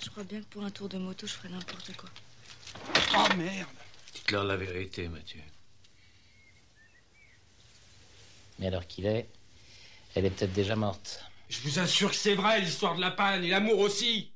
Je crois bien que pour un tour de moto, je ferais n'importe quoi. Oh merde! Dites-leur la vérité, Mathieu. Mais alors qu'il est, elle est peut-être déjà morte. Je vous assure que c'est vrai, l'histoire de la panne, et l'amour aussi!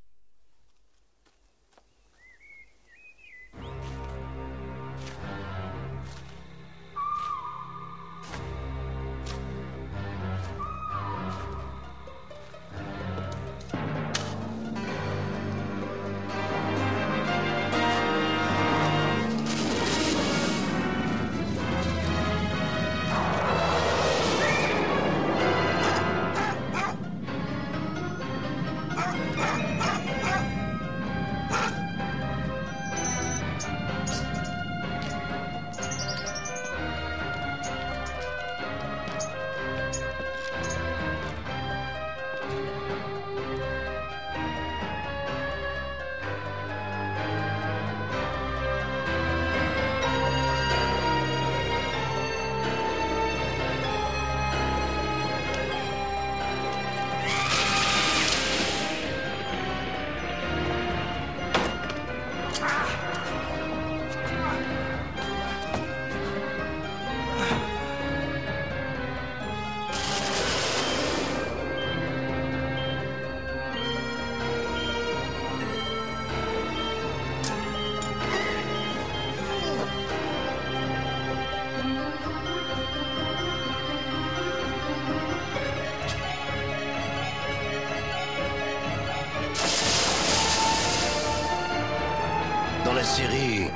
Dans la série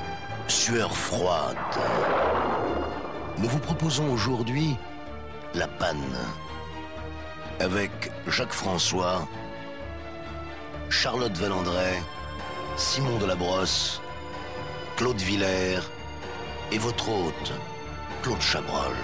Sueur froide, nous vous proposons aujourd'hui La panne, avec Jacques François, Charlotte Vellandrey, Simon Delabrosse, Claude Villers et votre hôte, Claude Chabrol.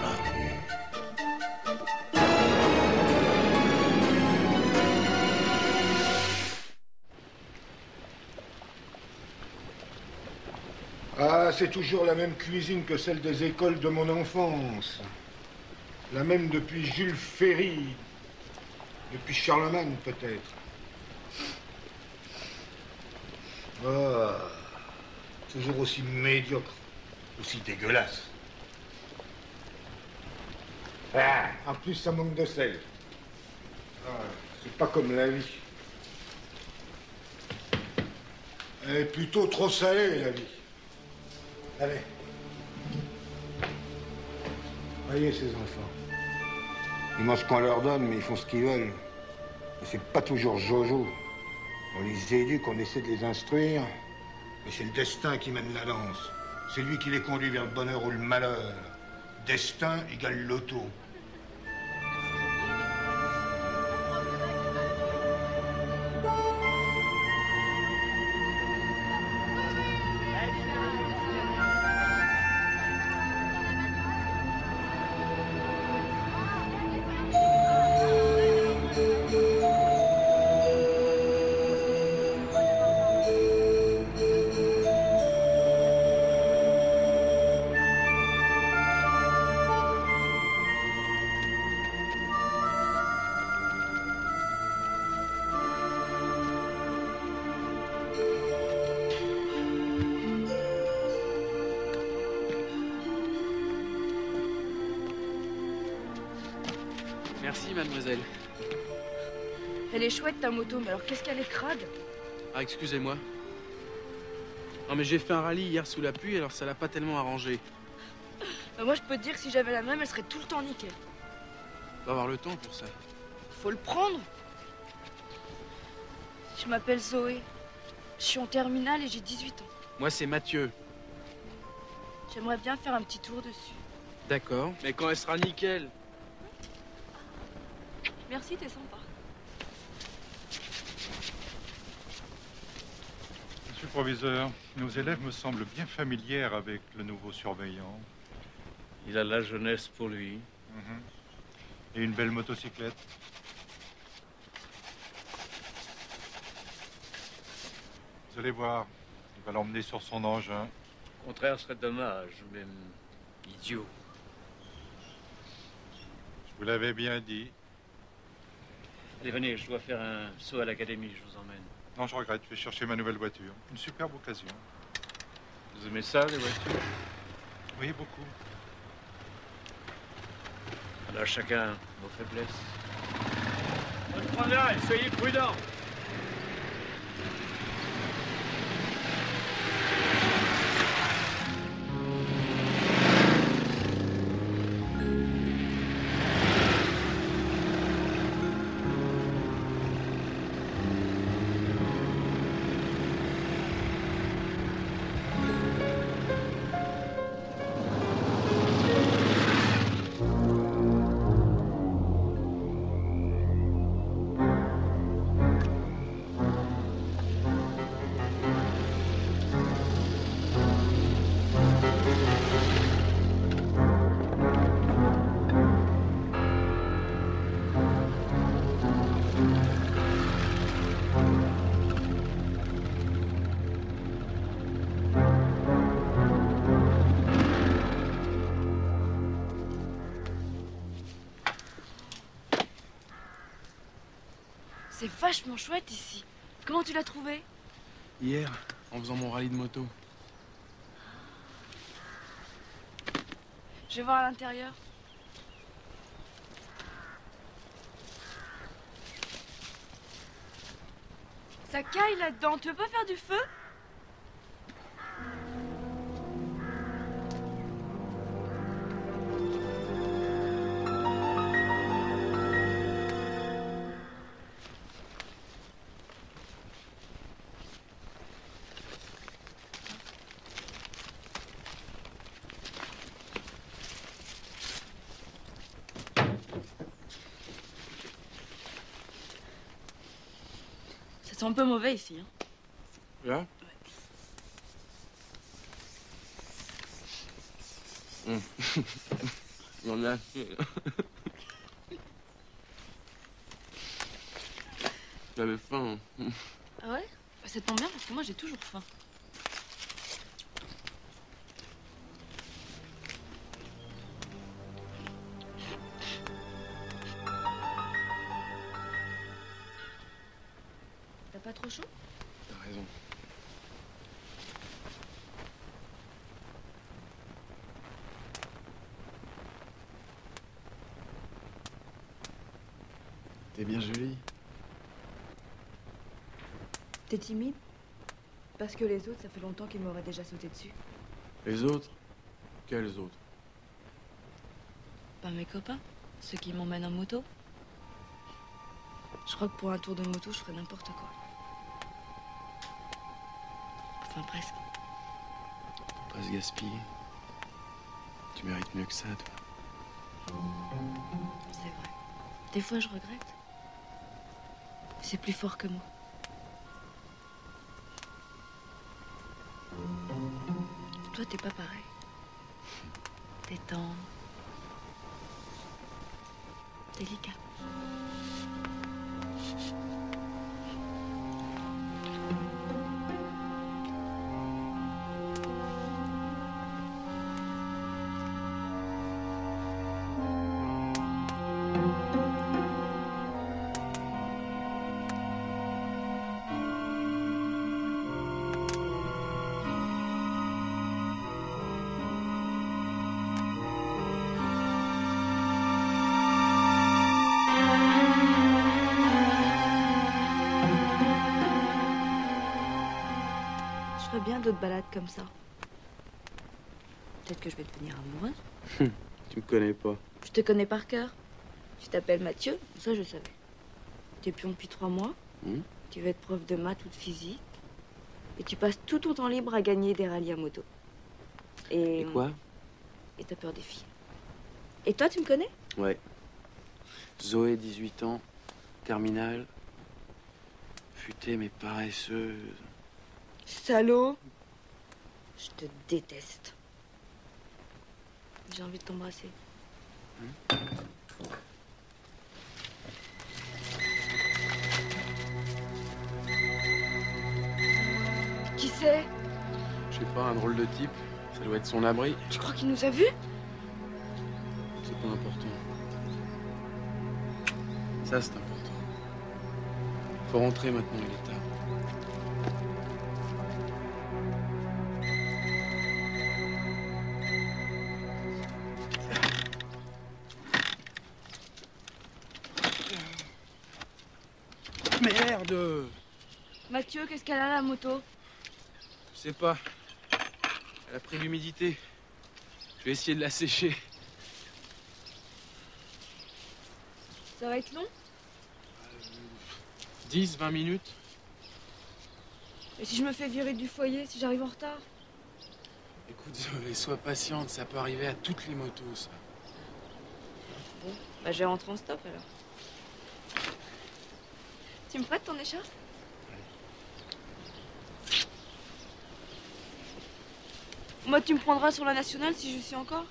Ah, c'est toujours la même cuisine que celle des écoles de mon enfance. La même depuis Jules Ferry, depuis Charlemagne peut-être. Ah, toujours aussi médiocre, aussi dégueulasse. Ah, en plus, ça manque de sel. Ah, c'est pas comme la vie. Elle est plutôt trop salée, la vie. Allez. Voyez ces enfants. Ils mangent ce qu'on leur donne, mais ils font ce qu'ils veulent. Et c'est pas toujours Jojo. On les éduque, on essaie de les instruire. Mais c'est le destin qui mène la danse. C'est lui qui les conduit vers le bonheur ou le malheur. Destin égale loto. Merci, mademoiselle. Elle est chouette ta moto, mais alors qu'est-ce qu'elle est crade? Ah, excusez-moi. Non, mais j'ai fait un rallye hier sous la pluie, alors ça l'a pas tellement arrangé. Bah, moi je peux te dire que si j'avais la même, elle serait tout le temps nickel. Faut avoir le temps pour ça. Faut le prendre. Je m'appelle Zoé. Je suis en terminale et j'ai 18 ans. Moi, c'est Mathieu. J'aimerais bien faire un petit tour dessus. D'accord. Mais quand elle sera nickel. Merci, t'es sympa. Monsieur le proviseur, nos élèves me semblent bien familières avec le nouveau surveillant. Il a la jeunesse pour lui. Et une belle motocyclette. Vous allez voir, il va l'emmener sur son engin. Au contraire, ce serait dommage, même idiot. Je vous l'avais bien dit. Allez, venez, je dois faire un saut à l'académie, je vous emmène. Non, je regrette. Je vais chercher ma nouvelle voiture. Une superbe occasion. Vous aimez ça, les voitures? Oui, beaucoup. Là, chacun vos faiblesses. Bonne promenade, soyez prudents. C'est vachement chouette ici. Comment tu l'as trouvé? Hier, en faisant mon rallye de moto. Je vais voir à l'intérieur. Ça caille là-dedans. Tu veux pas faire du feu? Ça sent un peu mauvais ici, hein. Là? Ouais. On a assez. J'avais faim. Ah ouais? Ça tombe bien parce que moi j'ai toujours faim. T'as pas trop chaud? T'as raison. T'es bien jolie. T'es timide? Parce que les autres, ça fait longtemps qu'ils m'auraient déjà sauté dessus. Les autres? Quels autres? Pas mes copains, ceux qui m'emmènent en moto. Je crois que pour un tour de moto, je ferais n'importe quoi. Enfin, presque. Faut pas se gaspiller. Tu mérites mieux que ça, toi. C'est vrai. Des fois, je regrette. C'est plus fort que moi. Toi, t'es pas pareil. T'es tendre. Délicat. Je ferais bien d'autres balades comme ça. Peut-être que je vais devenir amoureuse. Tu me connais pas. Je te connais par cœur. Tu t'appelles Mathieu, ça je savais. T'es pion depuis 3 mois. Tu vas être prof de maths ou de physique. Et tu passes tout ton temps libre à gagner des rallyes à moto. Et quoi? Et t'as peur des filles. Et toi, tu me connais? Ouais. Zoé, 18 ans, terminale. Futée mais paresseuse. Salaud. Je te déteste. J'ai envie de t'embrasser. Qui c'est? Je sais pas, un drôle de type. Ça doit être son abri. Tu crois qu'il nous a vus? C'est pas important. Ça, c'est important. Faut rentrer maintenant, il est tard. Mathieu, qu'est-ce qu'elle a la moto? Je sais pas. Elle a pris l'humidité. Je vais essayer de la sécher. Ça va être long? 10, 20 minutes. Et si je me fais virer du foyer, si j'arrive en retard? Écoute, Zoé, sois patiente, ça peut arriver à toutes les motos, ça. Bon, bah je vais rentrer en stop alors. Tu me prêtes ton écharpe? Moi, tu me prendras sur la nationale si je suis encore.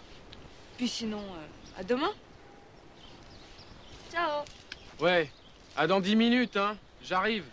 Puis sinon, à demain. Ciao. Ouais, à dans 10 minutes, hein. J'arrive.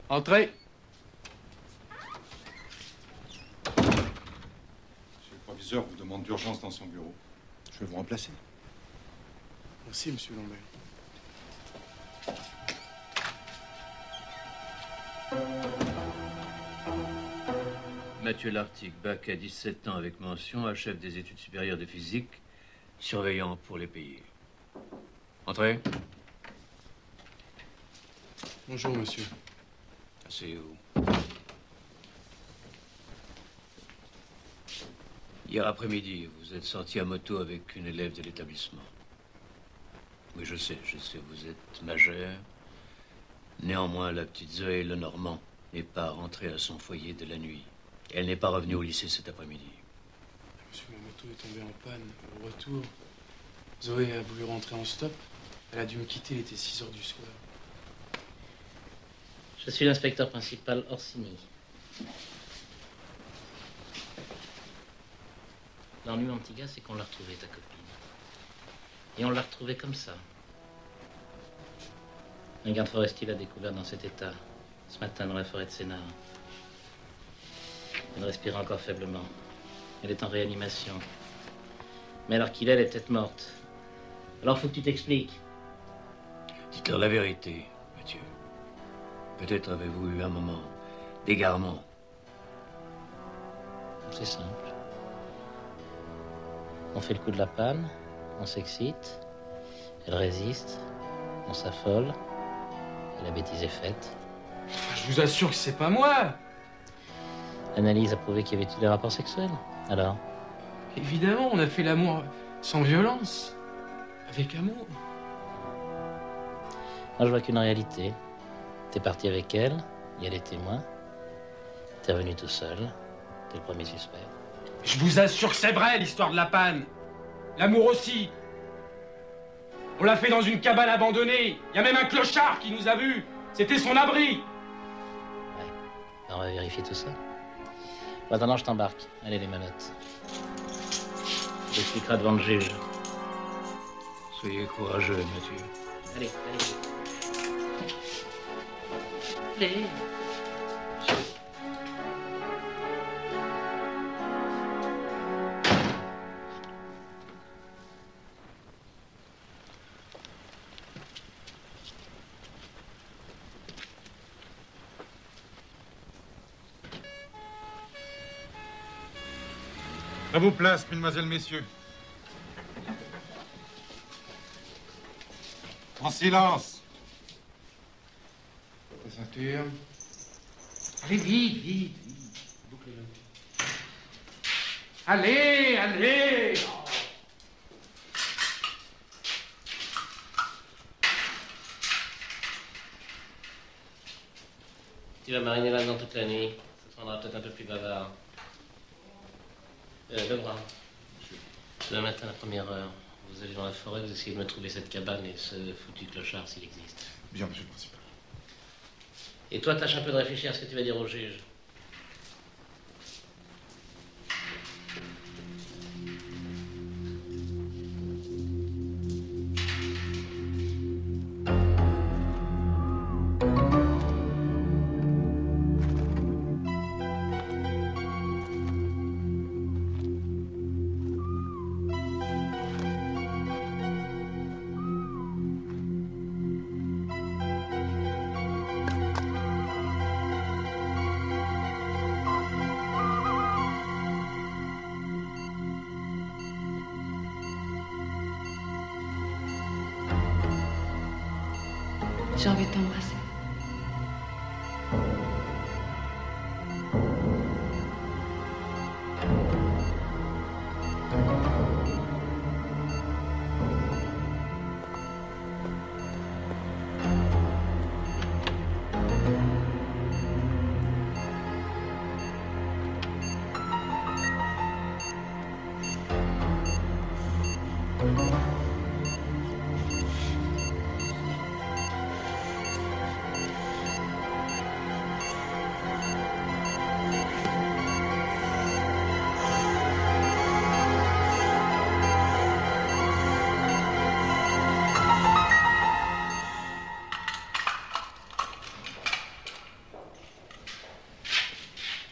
Entrez. Monsieur le proviseur vous demande d'urgence dans son bureau. Je vais vous remplacer. Merci, monsieur Lambert. Mathieu Lartigue, bac à 17 ans avec mention, chef des études supérieures de physique, surveillant pour les pays. Entrez. Bonjour, monsieur. Asseyez-vous. Hier après-midi, vous êtes sorti à moto avec une élève de l'établissement. Oui, je sais, vous êtes majeur. Néanmoins, la petite Zoé Lenormand n'est pas rentrée à son foyer de la nuit. Elle n'est pas revenue au lycée cet après-midi. Monsieur, ma moto est tombée en panne. Au retour, Zoé a voulu rentrer en stop. Elle a dû me quitter, il était 6 heures du soir. Je suis l'inspecteur principal Orsini. L'ennui, mon petit gars, c'est qu'on l'a retrouvée, ta copine. Et on l'a retrouvée comme ça. Un garde forestier l'a découvert dans cet état, ce matin dans la forêt de Sénart. Elle respire encore faiblement. Elle est en réanimation. Mais alors qu'il est, elle est peut-être morte. Alors faut que tu t'expliques. Dites-leur la vérité, Mathieu. Peut-être avez-vous eu un moment d'égarement. C'est simple. On fait le coup de la panne, on s'excite, elle résiste, on s'affole, et la bêtise est faite. Je vous assure que c'est pas moi. L'analyse a prouvé qu'il y avait eu des rapports sexuels. Alors? Évidemment, on a fait l'amour sans violence, avec amour. Moi, je vois qu'une réalité. T'es parti avec elle, il y a les témoins. T'es revenu tout seul, t'es le premier suspect. Je vous assure que c'est vrai, l'histoire de la panne. L'amour aussi. On l'a fait dans une cabane abandonnée. Il y a même un clochard qui nous a vus. C'était son abri. Ouais, on va vérifier tout ça. Bon, attends, je t'embarque. Allez, les manottes. Je t'expliquerai devant le juge. Soyez courageux, Mathieu. Allez. Allez. À vos places, mesdemoiselles, messieurs. En silence. La ceinture. Allez, vite. Bouclez-le. Allez. Tu vas mariner là-dedans toute la nuit. Ça te rendra peut-être un peu plus bavard. Lebrun. Demain matin, à la première heure, vous allez dans la forêt, vous essayez de me trouver cette cabane et ce foutu clochard s'il existe. Bien, monsieur le principal. Et toi, tâche un peu de réfléchir à ce que tu vas dire au juge. J'ai envie de t'embrasser.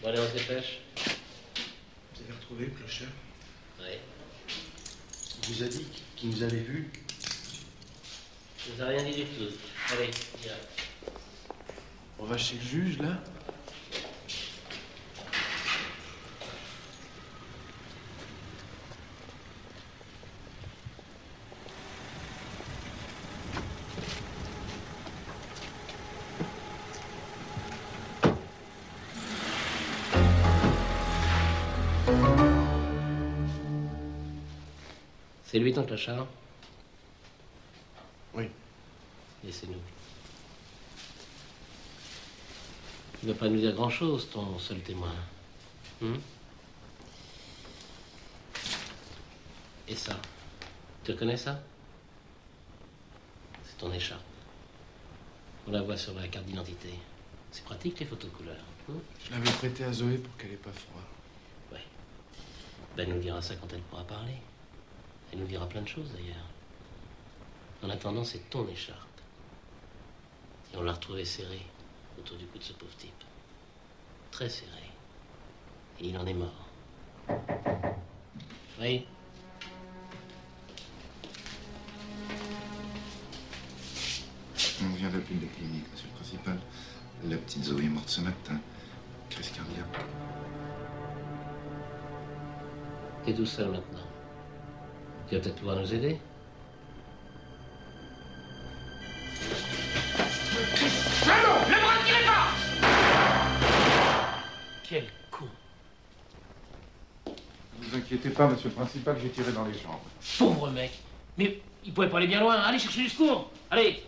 Bon, allez, on se dépêche. Vous avez retrouvé le clochard? Oui. Il vous a dit qu'il nous avait vus? Il nous a rien dit du tout. Allez, viens. On va chez le juge, là? C'est lui ton clochard? Oui. Laissez-nous. Il ne va pas nous dire grand-chose, ton seul témoin. Et ça? Tu reconnais ça? C'est ton écharpe. On la voit sur la carte d'identité. C'est pratique, les photos couleurs. Je l'avais prêtée à Zoé pour qu'elle ait pas froid. Ouais. Ben, elle nous dira ça quand elle pourra parler. Elle nous dira plein de choses, d'ailleurs. En attendant, c'est ton écharpe. Et on l'a retrouvée serrée autour du cou de ce pauvre type. Très serrée. Et il en est mort. Oui. On vient d'appeler de la clinique, monsieur le principal. La petite Zoé est morte ce matin. Crise cardiaque. T'es tout seul maintenant. Tu vas peut-être pouvoir nous aider. Allô, ne me retirez pas! Quel con! Ne vous inquiétez pas, monsieur le principal, j'ai tiré dans les jambes. Pauvre mec! Mais il pouvait pas aller bien loin. Allez chercher du secours! Allez!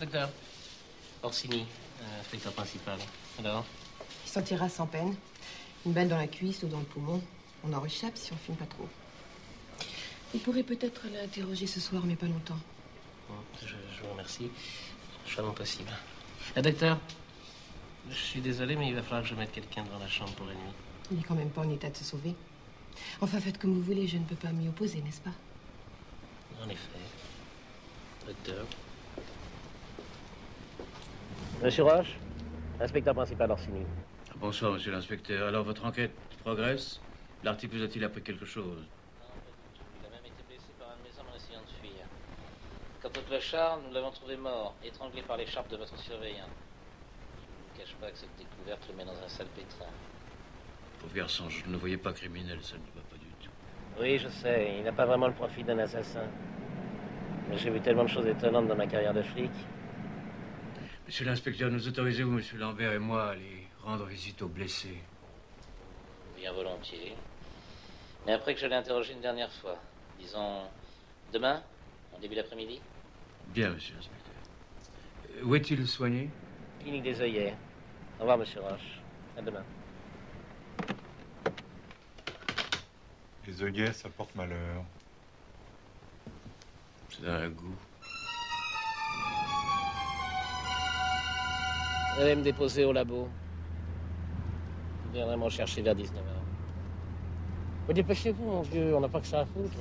Docteur. Orsini, inspecteur principal. Alors? Il sortira sans peine. Une balle dans la cuisse ou dans le poumon. On en réchappe si on fume pas trop. Vous pourrez peut-être l'interroger ce soir, mais pas longtemps. Bon, je vous remercie. Je ferai mon possible. Docteur, je suis désolé, mais il va falloir que je mette quelqu'un devant la chambre pour la nuit. Il n'est quand même pas en état de se sauver. Enfin, faites comme vous voulez, je ne peux pas m'y opposer, n'est-ce pas? En effet. Docteur. Monsieur Roche, inspecteur principal Orsini. Bonsoir, monsieur l'inspecteur. Alors, votre enquête progresse? L'article vous a-t-il appris quelque chose? Il a même été blessé par un de mes hommes en essayant de fuir. Quant au clochard, nous l'avons trouvé mort, étranglé par l'écharpe de votre surveillant. Je ne vous cache pas que cette découverte le met dans un sale pétrin. Pauvre garçon, je ne le voyais pas criminel, ça ne va pas du tout. Oui, je sais, il n'a pas vraiment le profil d'un assassin. J'ai vu tellement de choses étonnantes dans ma carrière de flic. Monsieur l'inspecteur, nous autorisez-vous, monsieur Lambert et moi, à aller rendre visite aux blessés? Bien volontiers. Mais après que je l'ai interrogé une dernière fois, disons demain, en début d'après-midi. Bien, monsieur l'inspecteur. Où est-il soigné? Clinique des œillets. Au revoir, monsieur Roche. À demain. Les œillets, ça porte malheur. C'est un goût. Vous allez me déposer au labo. Vous viendrez me rechercher vers 19h. Mais dépêchez-vous, mon vieux, on n'a pas que ça à foutre.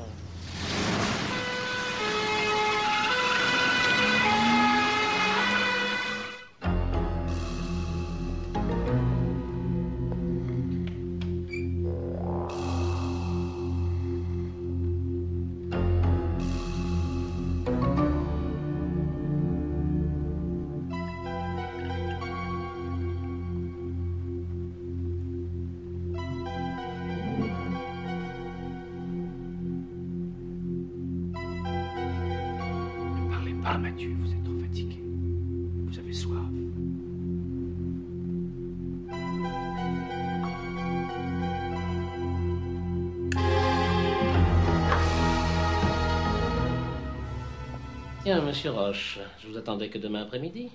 Ah, Mathieu, vous êtes trop fatigué. Vous avez soif. Tiens, monsieur Roche, je vous attendais que demain après-midi.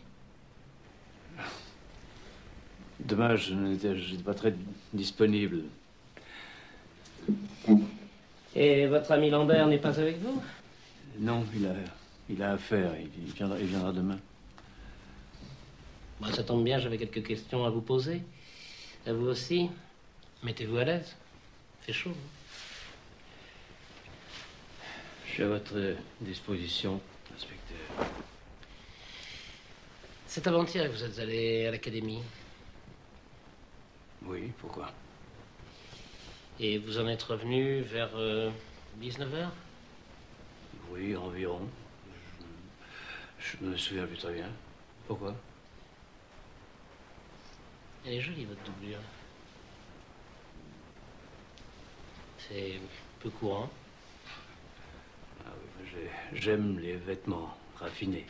Demain, je n'étais pas très disponible. Et votre ami Lambert n'est pas avec vous? Non, il a affaire. Il viendra demain. Bon, ça tombe bien, j'avais quelques questions à vous poser. À vous aussi. Mettez-vous à l'aise. Il fait chaud. Je suis à votre disposition, inspecteur. C'est avant-hier que vous êtes allé à l'académie. Oui, pourquoi? Et vous en êtes revenu vers 19h? Oui, environ. Je me souviens plus très bien. Pourquoi? Elle est jolie, votre doublure. C'est peu courant. Ah oui, j'aime les vêtements raffinés.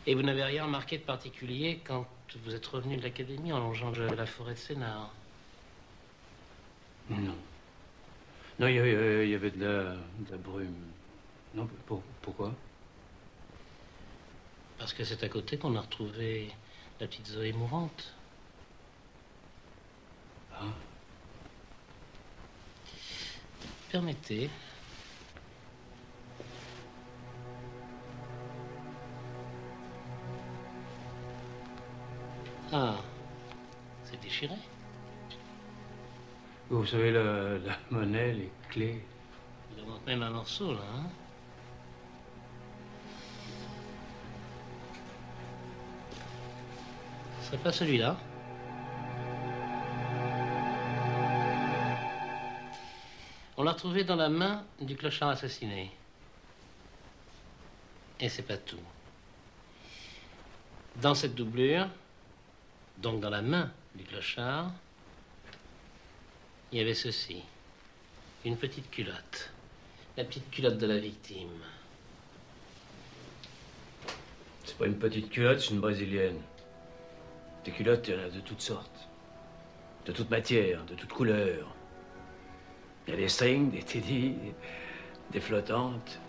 Et vous n'avez rien remarqué de particulier quand vous êtes revenu de l'académie en longeant la forêt de Sénart? Non. Non, il y avait de la brume. Non, pourquoi? Parce que c'est à côté qu'on a retrouvé la petite Zoé mourante. Ah. Permettez. Ah, c'est déchiré. Vous savez, la monnaie, les clés. Il en manque même un morceau, là, hein? Ce serait pas celui-là? On l'a retrouvé dans la main du clochard assassiné. Et c'est pas tout. Dans cette doublure, donc dans la main du clochard, il y avait ceci. Une petite culotte. La petite culotte de la victime. C'est pas une petite culotte, c'est une brésilienne. Des culottes, il y en a de toutes sortes. De toutes matières, de toutes couleurs. Il y a des strings, des teddy, des flottantes.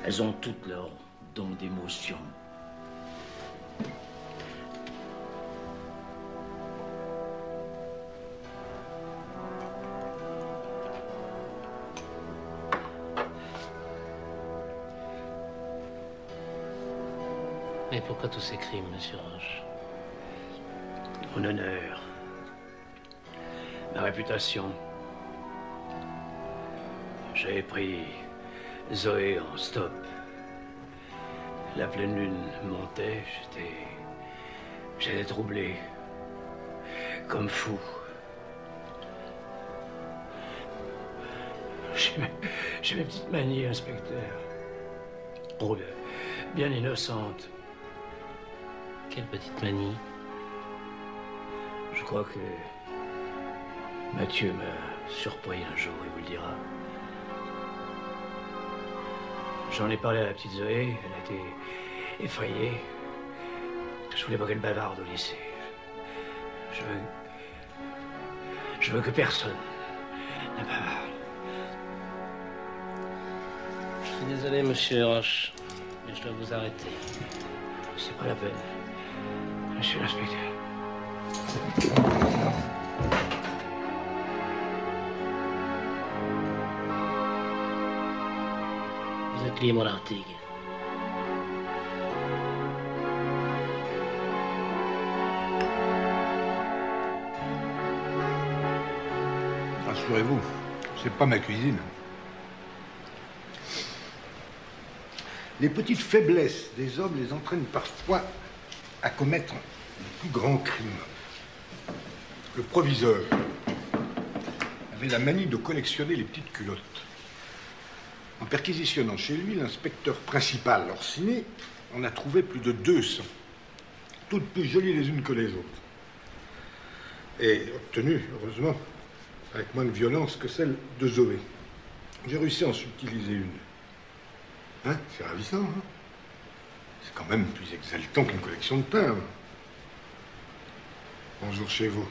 Elles ont toutes leur don d'émotion. Mais pourquoi tous ces crimes, monsieur Roche? Mon honneur. Ma réputation. J'avais pris Zoé en stop. La pleine lune montait, j'étais troublé. Comme fou. J'ai mes petites manies, inspecteur. Oh, bien innocente. Quelle petite manie? Je crois que Mathieu surpoids un jour, il vous le dira. J'en ai parlé à la petite Zoé, elle a été effrayée. Je voulais pas qu'elle bavarde au lycée. Je veux que personne ne bavarde. Je suis désolé, monsieur Roche, mais je dois vous arrêter. C'est pas la peine, monsieur l'inspecteur. Vous êtes lié mon article. Rassurez-vous, c'est pas ma cuisine. Les petites faiblesses des hommes les entraînent parfois à commettre de plus grands crimes. Le proviseur avait la manie de collectionner les petites culottes. En perquisitionnant chez lui, l'inspecteur principal, Orsini, en a trouvé plus de 200, toutes plus jolies les unes que les autres. Et obtenues, heureusement, avec moins de violence que celle de Zoé. J'ai réussi à en subtiliser une. Hein? C'est ravissant, hein? C'est quand même plus exaltant qu'une collection de timbres. Bonjour chez vous.